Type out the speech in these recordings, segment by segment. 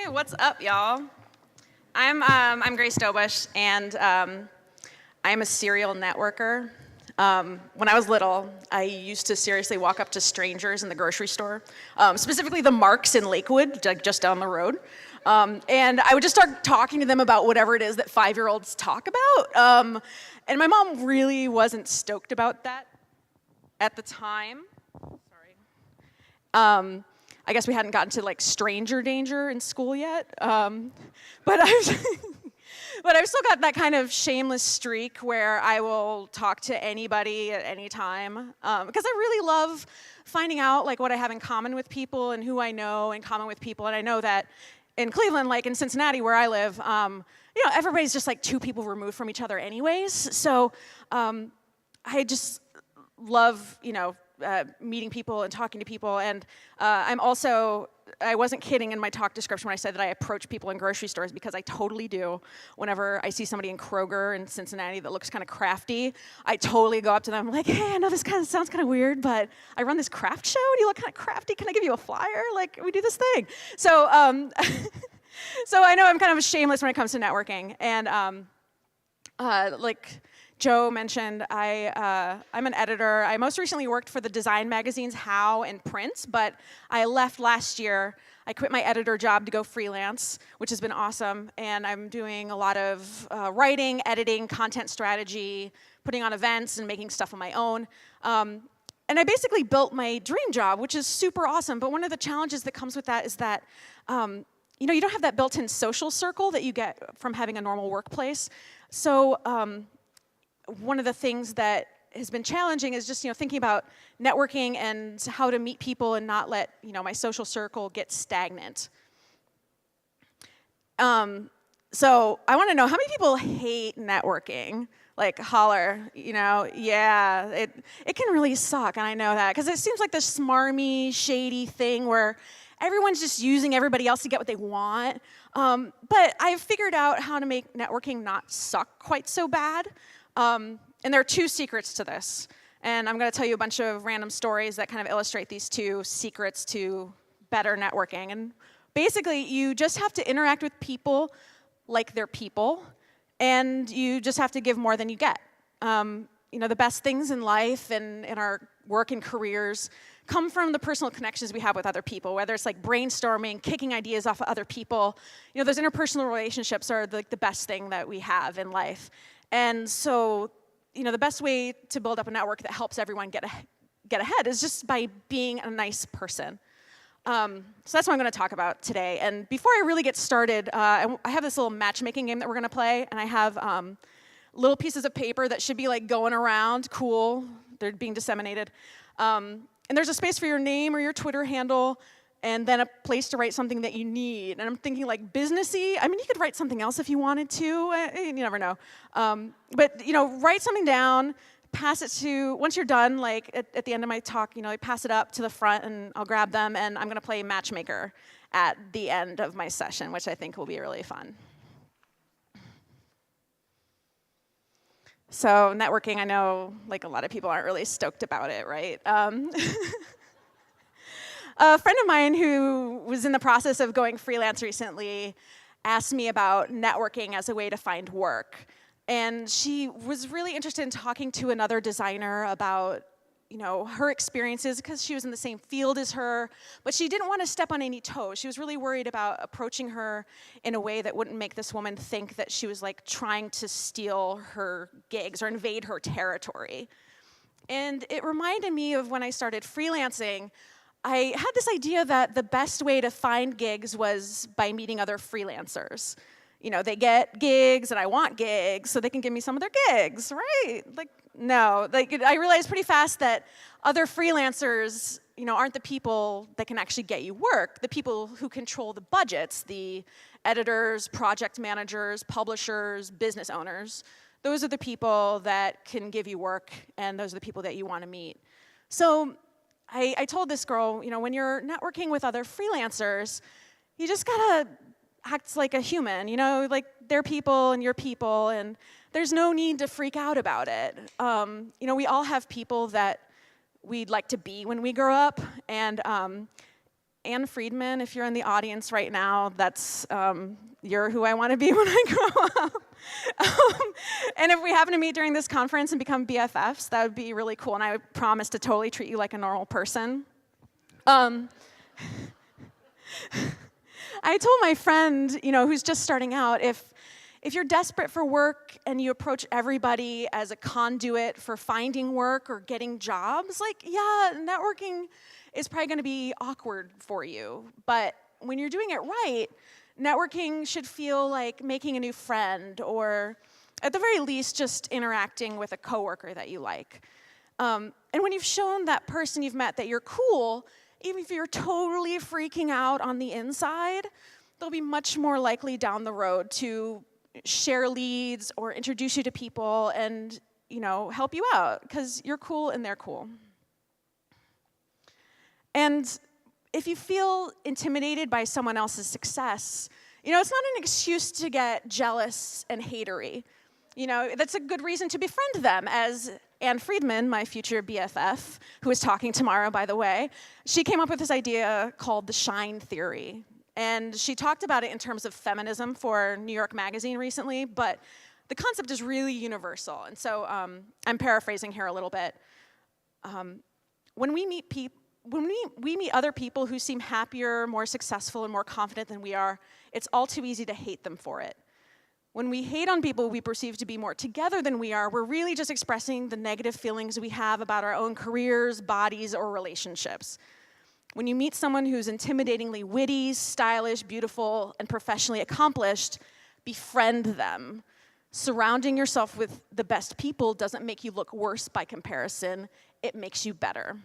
Hey, what's up, y'all? I'm Grace Dobush, and I'm a serial networker. When I was little, I used to seriously walk up to strangers in the grocery store, specifically the Marks in Lakewood, like just down the road. And I would just start talking to them about whatever it is that 5-year-olds talk about. And my mom really wasn't stoked about that at the time. Sorry. I guess we hadn't gotten to like stranger danger in school yet. But I've still got that kind of shameless streak where I will talk to anybody at any time, because I really love finding out like what I have in common with people and who I know in common with people. And I know that in Cleveland, like in Cincinnati where I live, everybody's just like 2 people removed from each other anyways. So I just love, meeting people and talking to people. And I wasn't kidding in my talk description when I said that I approach people in grocery stores, because I totally do. Whenever I see somebody in Kroger in Cincinnati that looks kind of crafty, I totally go up to them like, hey, I know this kind of sounds kind of weird, but I run this craft show and you look kind of crafty. Can I give you a flyer? Like, we do this thing. So, so I know I'm kind of shameless when it comes to networking. And like Joe mentioned, I'm an editor. I most recently worked for the design magazines How and Print, but I left last year. I quit my editor job to go freelance, which has been awesome. And I'm doing a lot of writing, editing, content strategy, putting on events, and making stuff on my own. And I basically built my dream job, which is super awesome. But one of the challenges that comes with that is that you don't have that built-in social circle that you get from having a normal workplace. So one of the things that has been challenging is just thinking about networking and how to meet people and not let my social circle get stagnant. So I want to know, how many people hate networking? Like, holler, yeah, it can really suck, and I know that, because it seems like this smarmy, shady thing where everyone's just using everybody else to get what they want. But I've figured out how to make networking not suck quite so bad. And there are 2 secrets to this. And I'm going to tell you a bunch of random stories that kind of illustrate these 2 secrets to better networking. And basically, you just have to interact with people like they're people, and you just have to give more than you get. The best things in life and in our work and careers come from the personal connections we have with other people, whether it's like brainstorming, kicking ideas off of other people. Those interpersonal relationships are the best thing that we have in life. And so, the best way to build up a network that helps everyone get ahead is just by being a nice person. So that's what I'm going to talk about today. And before I really get started, I have this little matchmaking game that we're going to play, and I have little pieces of paper that should be like going around. Cool, they're being disseminated. And there's a space for your name or your Twitter handle, and then a place to write something that you need. And I'm thinking like businessy. I mean, you could write something else if you wanted to. You never know. But write something down, pass it to, once you're done, like at the end of my talk, pass it up to the front, and I'll grab them, and I'm going to play matchmaker at the end of my session, which I think will be really fun. So networking, I know like a lot of people aren't really stoked about it, right? A friend of mine who was in the process of going freelance recently asked me about networking as a way to find work. And she was really interested in talking to another designer about her experiences, because she was in the same field as her, but she didn't want to step on any toes. She was really worried about approaching her in a way that wouldn't make this woman think that she was like trying to steal her gigs or invade her territory. And it reminded me of when I started freelancing. I had this idea that the best way to find gigs was by meeting other freelancers. They get gigs and I want gigs, so they can give me some of their gigs, right? Like, no. I realized pretty fast that other freelancers, aren't the people that can actually get you work. The people who control the budgets, the editors, project managers, publishers, business owners, those are the people that can give you work, and those are the people that you want to meet. So I told this girl, when you're networking with other freelancers, you just gotta act like a human, like they're people and you're people, and there's no need to freak out about it. We all have people that we'd like to be when we grow up, and Anne Friedman, if you're in the audience right now, that's you're who I want to be when I grow up. And if we happen to meet during this conference and become BFFs, that would be really cool, and I would promise to totally treat you like a normal person. I told my friend, who's just starting out, if you're desperate for work and you approach everybody as a conduit for finding work or getting jobs, networking is probably going to be awkward for you. But when you're doing it right, networking should feel like making a new friend, or at the very least, just interacting with a coworker that you like. And when you've shown that person you've met that you're cool, even if you're totally freaking out on the inside, they'll be much more likely down the road to share leads or introduce you to people and, help you out because you're cool and they're cool. And if you feel intimidated by someone else's success, it's not an excuse to get jealous and hatery. That's a good reason to befriend them, as Anne Friedman, my future BFF, who is talking tomorrow, by the way, she came up with this idea called the shine theory. And she talked about it in terms of feminism for New York Magazine recently, but the concept is really universal. And so I'm paraphrasing here a little bit. When we meet other people who seem happier, more successful, and more confident than we are, it's all too easy to hate them for it. When we hate on people we perceive to be more together than we are, we're really just expressing the negative feelings we have about our own careers, bodies, or relationships. When you meet someone who's intimidatingly witty, stylish, beautiful, and professionally accomplished, befriend them. Surrounding yourself with the best people doesn't make you look worse by comparison. It makes you better.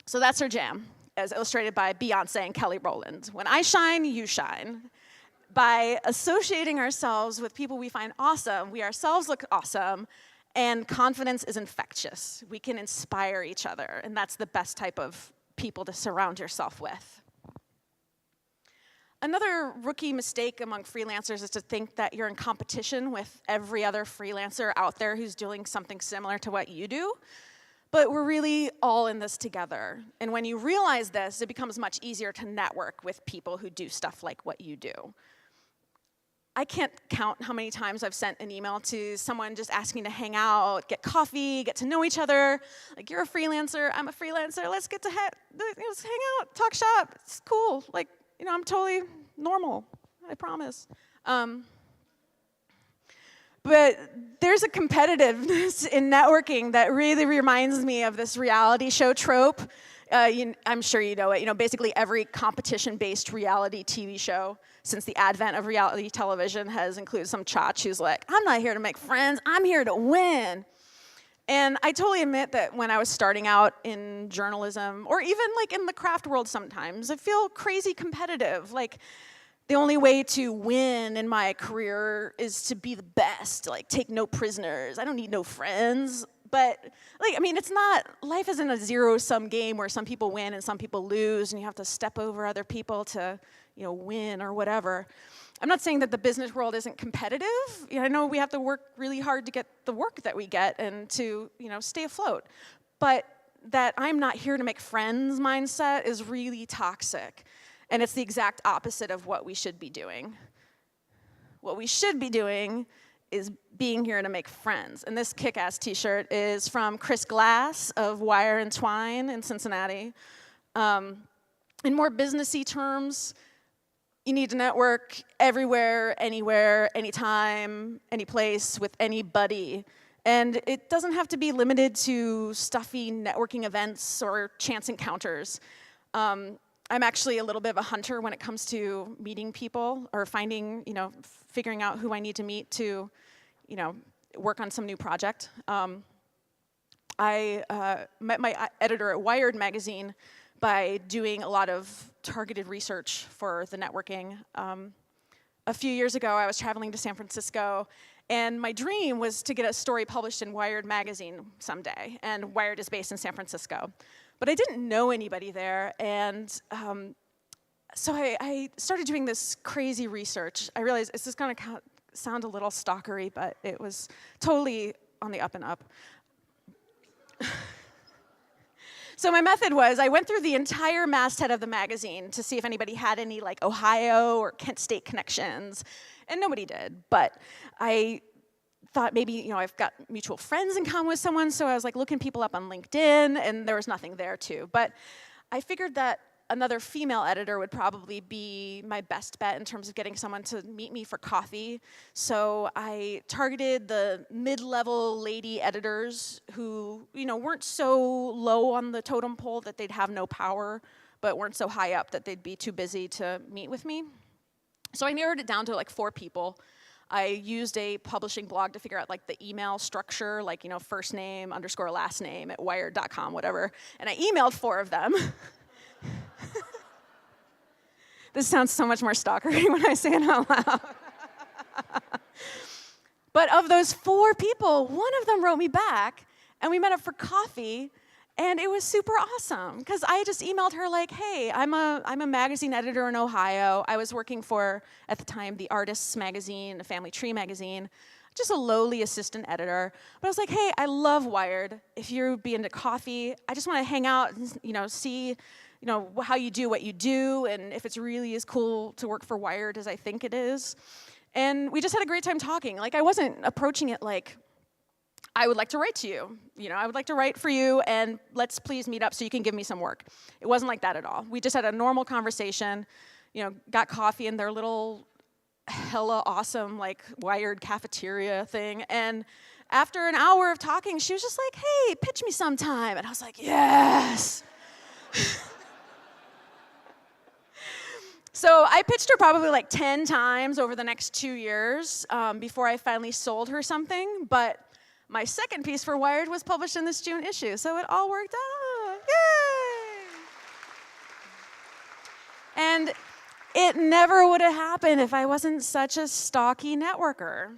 So that's her jam, as illustrated by Beyonce and Kelly Rowland. When I shine, you shine. By associating ourselves with people we find awesome, we ourselves look awesome, and confidence is infectious. We can inspire each other, and that's the best type of people to surround yourself with. Another rookie mistake among freelancers is to think that you're in competition with every other freelancer out there who's doing something similar to what you do. But we're really all in this together. And when you realize this, it becomes much easier to network with people who do stuff like what you do. I can't count how many times I've sent an email to someone just asking to hang out, get coffee, get to know each other. Like, you're a freelancer, I'm a freelancer, let's get to let's hang out, talk shop, it's cool. Like, I'm totally normal, I promise. But there's a competitiveness in networking that really reminds me of this reality show trope. I'm sure you know it. Basically every competition-based reality TV show since the advent of reality television has included some chotch who's like, I'm not here to make friends, I'm here to win. And I totally admit that when I was starting out in journalism, or even like in the craft world sometimes, I feel crazy competitive. Like, the only way to win in my career is to be the best, like take no prisoners. I don't need no friends. But it's not, life isn't a zero-sum game where some people win and some people lose and you have to step over other people to, win or whatever. I'm not saying that the business world isn't competitive. I know we have to work really hard to get the work that we get and to, stay afloat. But that I'm not here to make friends mindset is really toxic. And it's the exact opposite of what we should be doing. What we should be doing is being here to make friends. And this kick-ass t-shirt is from Chris Glass of Wire and Twine in Cincinnati. In more businessy terms, you need to network everywhere, anywhere, anytime, any place, with anybody. And it doesn't have to be limited to stuffy networking events or chance encounters. I'm actually a little bit of a hunter when it comes to meeting people or finding, figuring out who I need to meet to, work on some new project. I met my editor at Wired magazine by doing a lot of targeted research for the networking. A few years ago, I was traveling to San Francisco, and my dream was to get a story published in Wired magazine someday, and Wired is based in San Francisco. But I didn't know anybody there, and so I started doing this crazy research. I realized this is going to sound a little stalkery, but it was totally on the up and up. So my method was I went through the entire masthead of the magazine to see if anybody had any like Ohio or Kent State connections, and nobody did. But I thought maybe, I've got mutual friends in common with someone, so I was like looking people up on LinkedIn, and there was nothing there too. But I figured that another female editor would probably be my best bet in terms of getting someone to meet me for coffee. So I targeted the mid-level lady editors who, weren't so low on the totem pole that they'd have no power, but weren't so high up that they'd be too busy to meet with me. So I narrowed it down to like 4 people. I used a publishing blog to figure out like the email structure, like, first name _ last name at wired.com, whatever. And I emailed 4 of them. This sounds so much more stalkery when I say it out loud. But of those 4 people, one of them wrote me back, and we met up for coffee, and it was super awesome, because I just emailed her like, hey, I'm a magazine editor in Ohio. I was working for, at the time, the Artists magazine, a Family Tree magazine, just a lowly assistant editor. But I was like, hey, I love Wired. If you'd be into coffee, I just want to hang out and, see how you do what you do, and if it's really as cool to work for Wired as I think it is. And we just had a great time talking. Like, I wasn't approaching it like, I would like to write to you. I would like to write for you, and let's please meet up so you can give me some work. It wasn't like that at all. We just had a normal conversation, got coffee in their little hella awesome, like, Wired cafeteria thing, and after an hour of talking, she was just like, hey, pitch me sometime. And I was like, yes. So I pitched her probably like 10 times over the next 2 years before I finally sold her something. But my second piece for Wired was published in this June issue, so it all worked out. Yay! And it never would have happened if I wasn't such a stocky networker.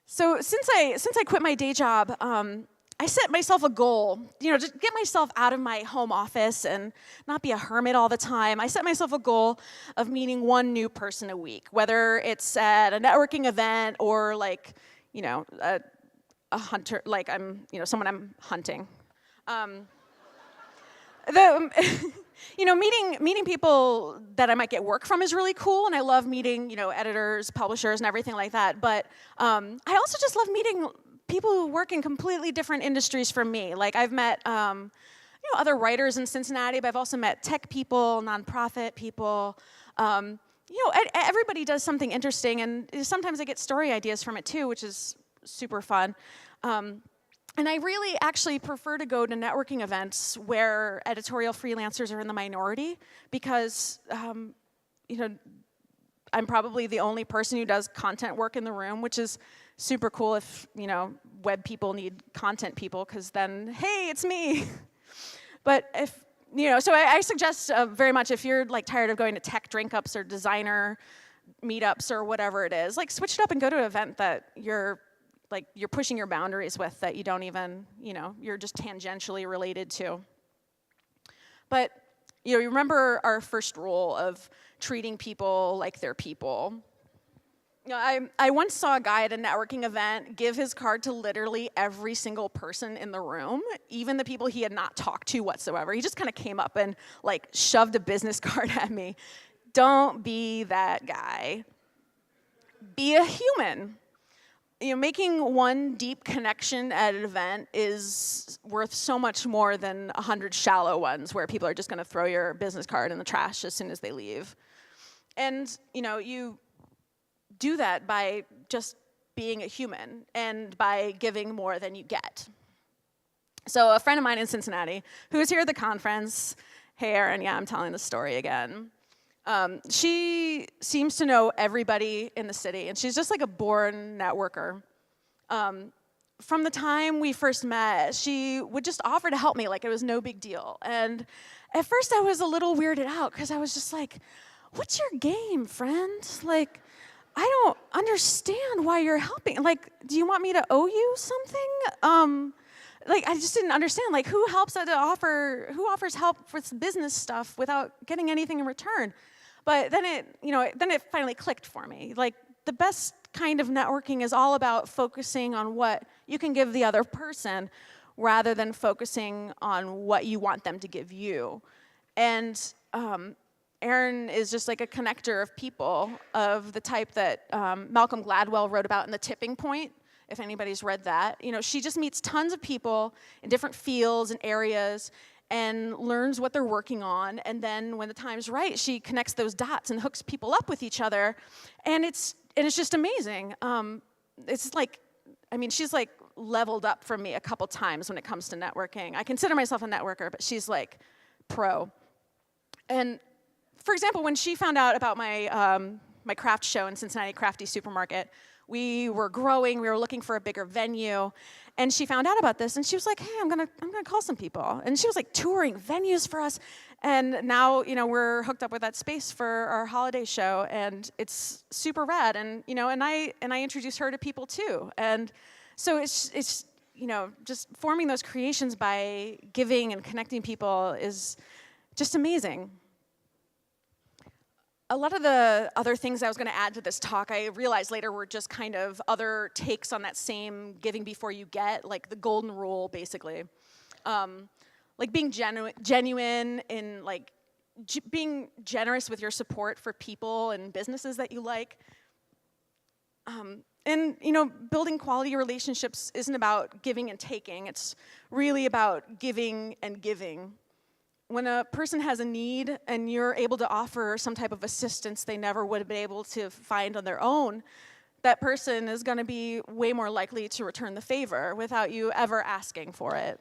So since I quit my day job, I set myself a goal, just get myself out of my home office and not be a hermit all the time. I set myself a goal of meeting 1 new person a week, whether it's at a networking event or like, a hunter, like someone I'm hunting. Meeting people that I might get work from is really cool, and I love meeting, editors, publishers, and everything like that. But I also just love meeting people who work in completely different industries from me. Like, I've met, other writers in Cincinnati, but I've also met tech people, nonprofit people. Everybody does something interesting, and sometimes I get story ideas from it too, which is super fun. And I really actually prefer to go to networking events where editorial freelancers are in the minority, because, I'm probably the only person who does content work in the room, which is super cool if, web people need content people, because then, hey, it's me. But if, so I suggest very much, if you're like tired of going to tech drink-ups or designer meetups or whatever it is, like, switch it up and go to an event that you're pushing your boundaries with, that you don't even, you're just tangentially related to. But, you remember our first rule of treating people like they're people. I once saw a guy at a networking event give his card to literally every single person in the room, even the people he had not talked to whatsoever. He just kind of came up and like shoved a business card at me. Don't be that guy. Be a human. Making 1 deep connection at an event is worth so much more than 100 shallow ones where people are just going to throw your business card in the trash as soon as they leave. And, you do that by just being a human and by giving more than you get. So a friend of mine in Cincinnati, who was here at the conference, hey, Erin, yeah, I'm telling the story again. She seems to know everybody in the city, and she's just like a born networker. From the time we first met, she would just offer to help me like it was no big deal. And at first I was a little weirded out, because I was just like, what's your game, friend? Like, I don't understand why you're helping. Like, do you want me to owe you something? I just didn't understand. Like, who offers help with business stuff without getting anything in return? But then it finally clicked for me. Like, the best kind of networking is all about focusing on what you can give the other person, rather than focusing on what you want them to give you. And Erin is just like a connector of people of the type that Malcolm Gladwell wrote about in The Tipping Point, if anybody's read that. You know, she just meets tons of people in different fields and areas and learns what they're working on, and then when the time's right, she connects those dots and hooks people up with each other, and it's just amazing. It's like, I mean, she's like leveled up from me a couple times when it comes to networking. I consider myself a networker, but she's like pro. And for example, when she found out about my my craft show in Cincinnati, Crafty Supermarket, we were growing, we were looking for a bigger venue, and she found out about this, and she was like, hey, I'm gonna call some people. And she was like touring venues for us, and now, you know, we're hooked up with that space for our holiday show, and it's super rad, and, you know, and I introduce her to people too. And so it's you know, just forming those creations by giving and connecting people is just amazing. A lot of the other things I was going to add to this talk, I realized later were just kind of other takes on that same giving before you get, like the golden rule, basically. Like being genuine in like being generous with your support for people and businesses that you like. And you know, building quality relationships isn't about giving and taking. It's really about giving and giving. When a person has a need and you're able to offer some type of assistance they never would have been able to find on their own, that person is going to be way more likely to return the favor without you ever asking for it.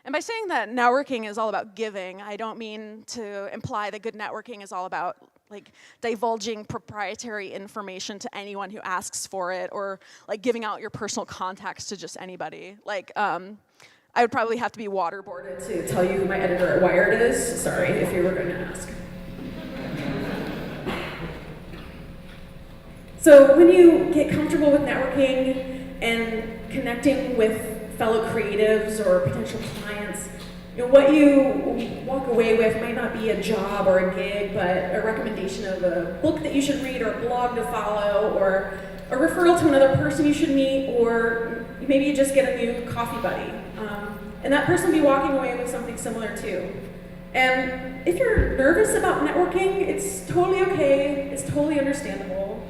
And by saying that networking is all about giving, I don't mean to imply that good networking is all about like divulging proprietary information to anyone who asks for it, or like giving out your personal contacts to just anybody. Like, I would probably have to be waterboarded to tell you who my editor at Wired is. Sorry, if you were going to ask. So when you get comfortable with networking and connecting with fellow creatives or potential clients, you know, what you walk away with might not be a job or a gig, but a recommendation of a book that you should read, or a blog to follow, or a referral to another person you should meet, or maybe you just get a new coffee buddy. And that person will be walking away with something similar too. And if you're nervous about networking, it's totally okay, it's totally understandable.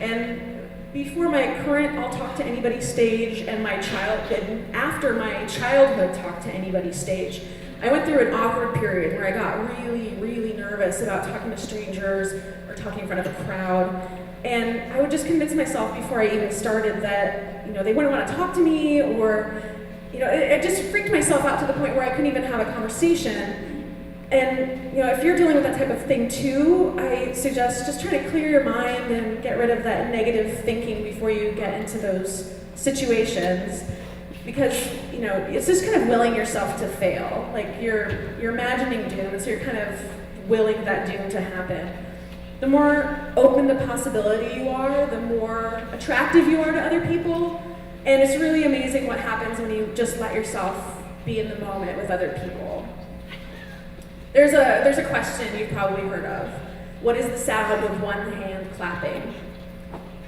And before my current I'll talk to anybody stage and after my childhood talk to anybody stage, I went through an awkward period where I got really, really nervous about talking to strangers or talking in front of a crowd. And I would just convince myself before I even started that, you know, they wouldn't want to talk to me, or, you know, it just freaked myself out to the point where I couldn't even have a conversation. And, you know, if you're dealing with that type of thing too, I suggest just trying to clear your mind and get rid of that negative thinking before you get into those situations. Because, you know, it's just kind of willing yourself to fail. Like you're imagining doom, so you're kind of willing that doom to happen. The more open to possibility you are, the more attractive you are to other people. And it's really amazing what happens when you just let yourself be in the moment with other people. There's a question you've probably heard of. What is the sound of one hand clapping?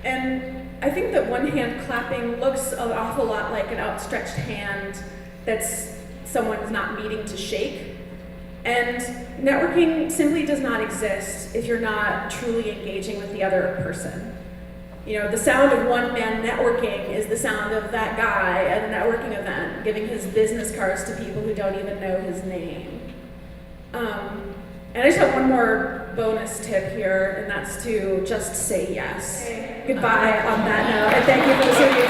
And I think that one hand clapping looks an awful lot like an outstretched hand that's someone's not meeting to shake. And networking simply does not exist if you're not truly engaging with the other person. You know, the sound of one man networking is the sound of that guy at a networking event giving his business cards to people who don't even know his name. And I just have one more bonus tip here, and that's to just say yes. Goodbye on that note, and thank you for listening.